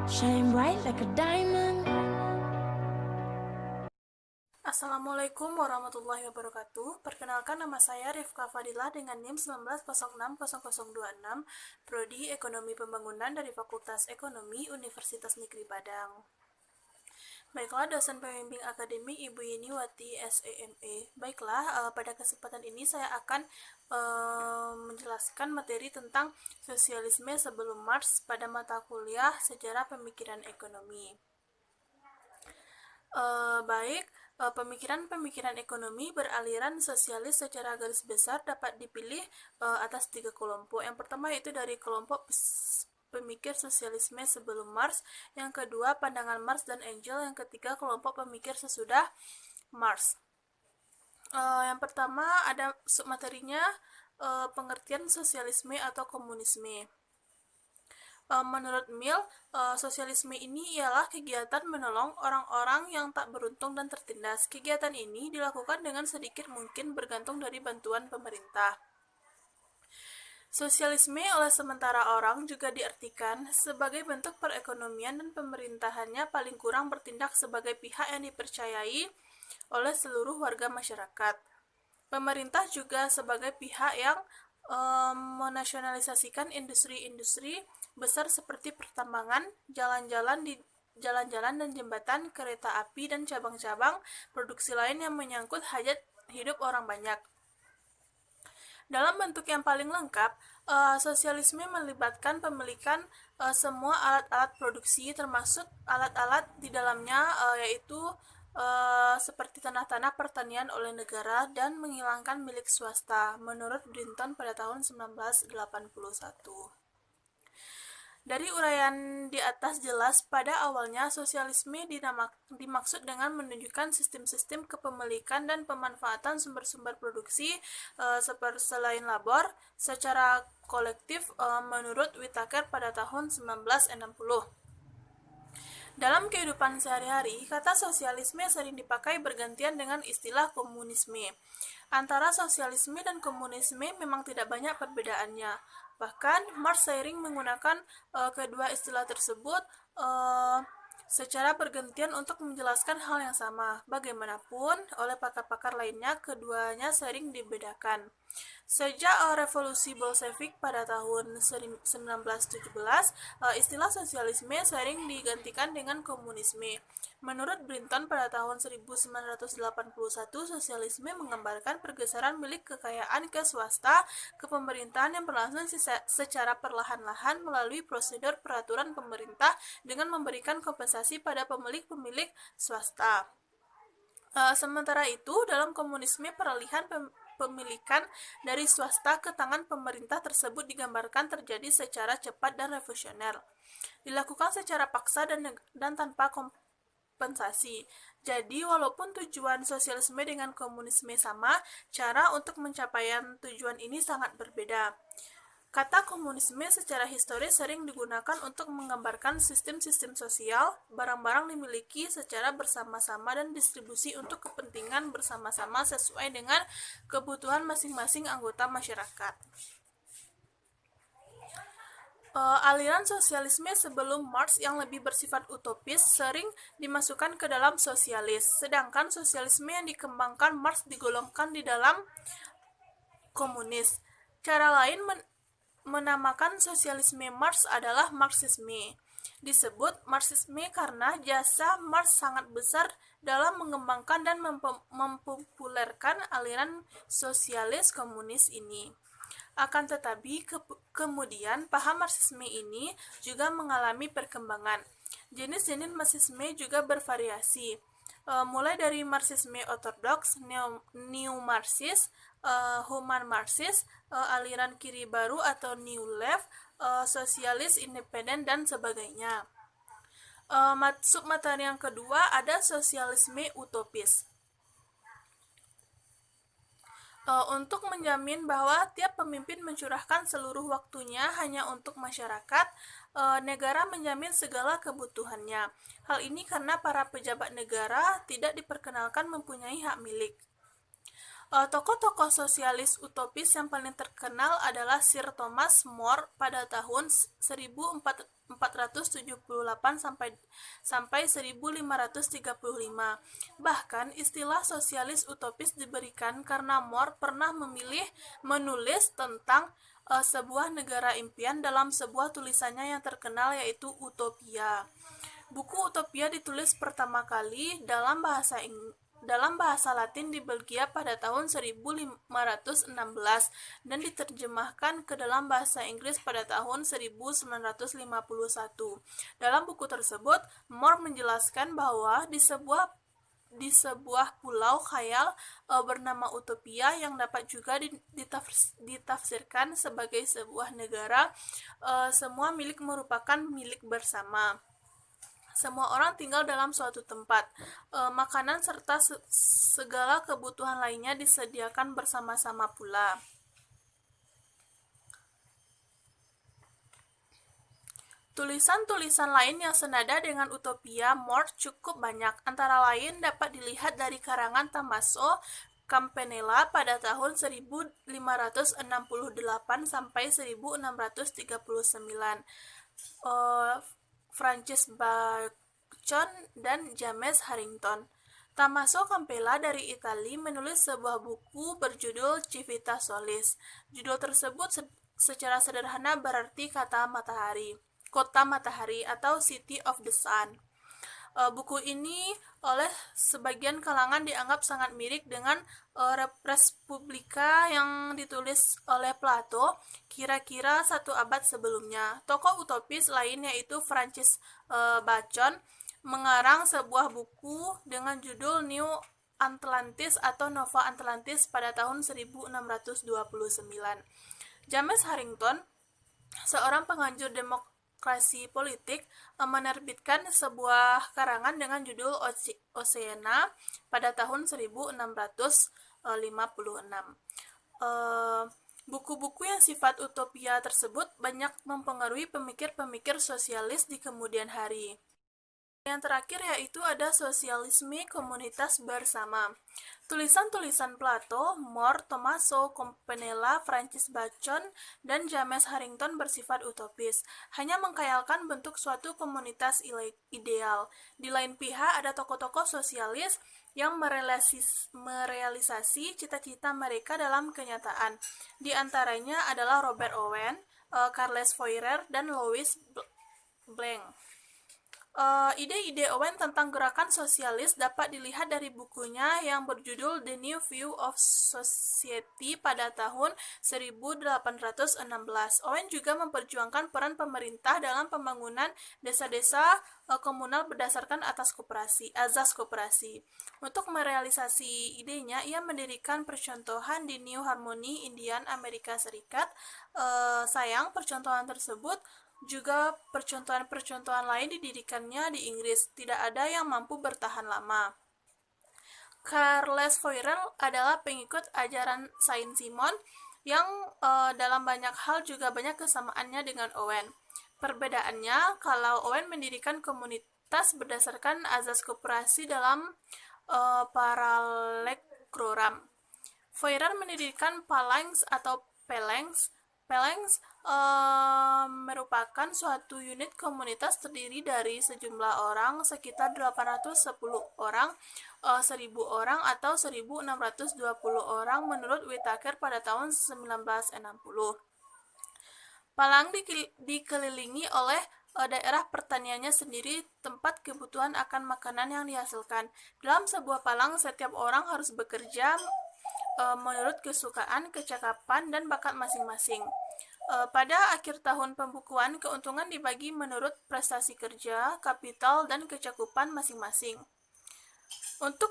Shine bright like a diamond. Assalamualaikum warahmatullahi wabarakatuh. Perkenalkan, nama saya Rifka Fadilah dengan NIM 19060026, Prodi Ekonomi Pembangunan dari Fakultas Ekonomi Universitas Negeri Padang. Baiklah, dosen pembimbing akademik Ibu Yeniwati SEME. Baiklah, pada kesempatan ini saya akan menjelaskan materi tentang sosialisme sebelum Marx pada mata kuliah Sejarah Pemikiran Ekonomi. Pemikiran-pemikiran ekonomi beraliran sosialis secara garis besar dapat dipilih atas 3 kelompok. Yang pertama yaitu dari kelompok pemikir sosialisme sebelum Marx, yang kedua pandangan Marx dan Engels, yang ketiga kelompok pemikir sesudah Marx. Yang pertama ada submaterinya, pengertian sosialisme atau komunisme. Menurut Mill, sosialisme ini ialah kegiatan menolong orang-orang yang tak beruntung dan tertindas. Kegiatan ini dilakukan dengan sedikit mungkin bergantung dari bantuan pemerintah. Sosialisme oleh sementara orang juga diartikan sebagai bentuk perekonomian dan pemerintahannya paling kurang bertindak sebagai pihak yang dipercayai oleh seluruh warga masyarakat. Pemerintah juga sebagai pihak yang menasionalisasikan industri-industri besar seperti pertambangan, jalan-jalan dan jembatan, kereta api, dan cabang-cabang produksi lain yang menyangkut hajat hidup orang banyak. Dalam bentuk yang paling lengkap, sosialisme melibatkan pemilikan semua alat-alat produksi, termasuk alat-alat di dalamnya, yaitu seperti tanah-tanah pertanian oleh negara dan menghilangkan milik swasta, menurut Brinton pada tahun 1981. Dari uraian di atas jelas, pada awalnya sosialisme dimaksud dengan menunjukkan sistem-sistem kepemilikan dan pemanfaatan sumber-sumber produksi seperti selain labor secara kolektif menurut Whittaker pada tahun 1960. Dalam kehidupan sehari-hari, kata sosialisme sering dipakai bergantian dengan istilah komunisme. Antara sosialisme dan komunisme memang tidak banyak perbedaannya. Bahkan, Marx sering menggunakan kedua istilah tersebut secara bergantian untuk menjelaskan hal yang sama. Bagaimanapun, oleh pakar-pakar lainnya, keduanya sering dibedakan. Sejak revolusi Bolshevik pada tahun 1917, istilah sosialisme sering digantikan dengan komunisme. Menurut Brinton pada tahun 1981, sosialisme menggambarkan pergeseran milik kekayaan ke swasta ke pemerintahan yang berlangsung secara perlahan-lahan melalui prosedur peraturan pemerintah dengan memberikan kompensasi pada pemilik-pemilik swasta. Sementara itu, dalam komunisme peralihan pemilikan dari swasta ke tangan pemerintah tersebut digambarkan terjadi secara cepat dan revolusioner. Dilakukan secara paksa dan tanpa kompensasi. Jadi, walaupun tujuan sosialisme dengan komunisme sama, cara untuk mencapai tujuan ini sangat berbeda. Kata komunisme secara historis sering digunakan untuk menggambarkan sistem-sistem sosial, barang-barang dimiliki secara bersama-sama dan distribusi untuk kepentingan bersama-sama sesuai dengan kebutuhan masing-masing anggota masyarakat. Aliran sosialisme sebelum Marx yang lebih bersifat utopis sering dimasukkan ke dalam sosialis, sedangkan sosialisme yang dikembangkan Marx digolongkan di dalam komunis. Cara lain menamakan sosialisme Marx adalah Marxisme. Disebut Marxisme karena jasa Marx sangat besar dalam mengembangkan dan mempopulerkan aliran sosialis komunis ini. Akan tetapi, kemudian paham Marxisme ini juga mengalami perkembangan. Jenis-jenis Marxisme juga bervariasi, mulai dari Marxisme ortodoks, neo-Marxis, human Marxis, aliran kiri baru atau New Left, sosialis independen, dan sebagainya. Submateri yang kedua ada sosialisme utopis. Untuk menjamin bahwa tiap pemimpin mencurahkan seluruh waktunya hanya untuk masyarakat, negara menjamin segala kebutuhannya. Hal ini karena para pejabat negara tidak diperkenalkan mempunyai hak milik. Tokoh-tokoh sosialis utopis yang paling terkenal adalah Sir Thomas More pada tahun 1478 sampai 1535. Bahkan istilah sosialis utopis diberikan karena More pernah menulis tentang sebuah negara impian dalam sebuah tulisannya yang terkenal yaitu Utopia. Buku Utopia ditulis pertama kali dalam bahasa Latin di Belgia pada tahun 1516 dan diterjemahkan ke dalam bahasa Inggris pada tahun 1951. Dalam buku tersebut, More menjelaskan bahwa di sebuah pulau khayal bernama Utopia yang dapat juga ditafsirkan sebagai sebuah negara, semua milik merupakan milik bersama. Semua orang tinggal dalam suatu tempat. Makanan serta segala kebutuhan lainnya disediakan bersama-sama pula. Tulisan-tulisan lain yang senada dengan Utopia More cukup banyak. Antara lain dapat dilihat dari karangan Tommaso Campanella pada tahun 1568 sampai 1639. Francis Bacon dan James Harrington. Tommaso Campbell dari Italia menulis sebuah buku berjudul Civitas Solis. Judul tersebut secara sederhana berarti kota matahari atau City of the Sun. Buku ini oleh sebagian kalangan dianggap sangat mirip dengan Respublika yang ditulis oleh Plato kira-kira 1 abad sebelumnya. Tokoh utopis lain yaitu Francis Bacon mengarang sebuah buku dengan judul New Atlantis atau Nova Atlantis pada tahun 1629. James Harrington, seorang penganjur demokrasi politik, menerbitkan sebuah karangan dengan judul Oceana pada tahun 1656. Buku-buku yang sifat utopia tersebut banyak mempengaruhi pemikir-pemikir sosialis di kemudian hari. Yang terakhir yaitu ada sosialisme komunitas bersama. Tulisan-tulisan Plato, More, Tommaso Campanella, Francis Bacon, dan James Harrington bersifat utopis, hanya mengkhayalkan bentuk suatu komunitas ideal. Di lain pihak ada tokoh-tokoh sosialis yang merealisasi cita-cita mereka dalam kenyataan. Di antaranya adalah Robert Owen, Carles Fourier, dan Louis Blanc. Ide-ide Owen tentang gerakan sosialis dapat dilihat dari bukunya yang berjudul The New View of Society pada tahun 1816. Owen juga memperjuangkan peran pemerintah dalam pembangunan desa-desa komunal berdasarkan azas koperasi. Untuk merealisasi idenya, ia mendirikan percontohan di New Harmony, Indian, Amerika Serikat. Sayang, percontohan tersebut juga percontohan-percontohan lain didirikannya di Inggris. Tidak ada yang mampu bertahan lama. Carles Fourier adalah pengikut ajaran Saint-Simon yang dalam banyak hal juga banyak kesamaannya dengan Owen. Perbedaannya, kalau Owen mendirikan komunitas berdasarkan azas koperasi dalam parallelogram, Fourier mendirikan phalanx atau phalanx. Phalanx merupakan suatu unit komunitas terdiri dari sejumlah orang, sekitar 810 orang, 1000 orang, atau 1620 orang menurut Whittaker pada tahun 1960. Palang dikelilingi oleh daerah pertaniannya sendiri, tempat kebutuhan akan makanan yang dihasilkan. Dalam sebuah palang, setiap orang harus bekerja menurut kesukaan, kecakapan, dan bakat masing-masing. Pada akhir tahun pembukuan, keuntungan dibagi menurut prestasi kerja, kapital, dan kecakupan masing-masing. Untuk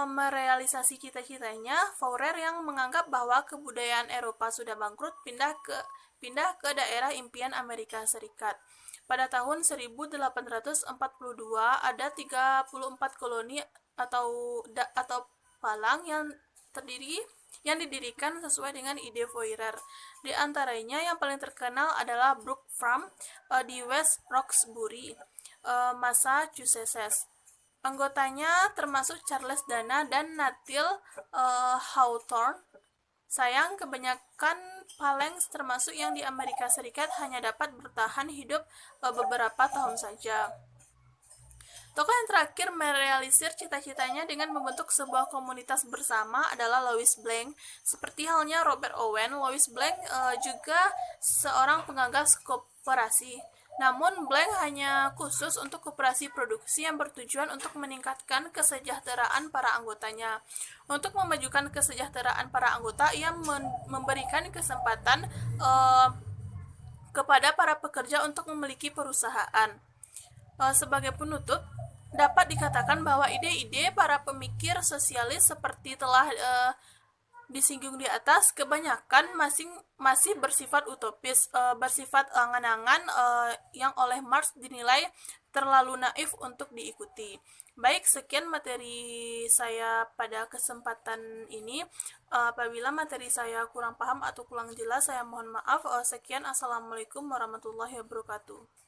merealisasi cita-citanya, Fourier yang menganggap bahwa kebudayaan Eropa sudah bangkrut pindah ke daerah impian Amerika Serikat. Pada tahun 1842 ada 34 koloni atau palang yang didirikan sesuai dengan ide Fourier. Di antaranya yang paling terkenal adalah Brook Farm di West Roxbury, Massachusetts. Anggotanya termasuk Charles Dana dan Nathaniel Hawthorne. Sayang, kebanyakan phalanx termasuk yang di Amerika Serikat hanya dapat bertahan hidup beberapa tahun saja. Tokoh yang terakhir merealisir cita-citanya dengan membentuk sebuah komunitas bersama adalah Louis Blanc. Seperti halnya Robert Owen, Louis Blanc juga seorang penggagas koperasi. Namun, Blanc hanya khusus untuk koperasi produksi yang bertujuan untuk meningkatkan kesejahteraan para anggotanya. Untuk memajukan kesejahteraan para anggota, ia memberikan kesempatan kepada para pekerja untuk memiliki perusahaan. Sebagai penutup, dapat dikatakan bahwa ide-ide para pemikir sosialis seperti telah disinggung di atas kebanyakan masih bersifat utopis, bersifat angan-angan yang oleh Marx dinilai terlalu naif untuk diikuti. Baik, sekian materi saya pada kesempatan ini. Apabila materi saya kurang paham atau kurang jelas, saya mohon maaf. Sekian, assalamualaikum warahmatullahi wabarakatuh.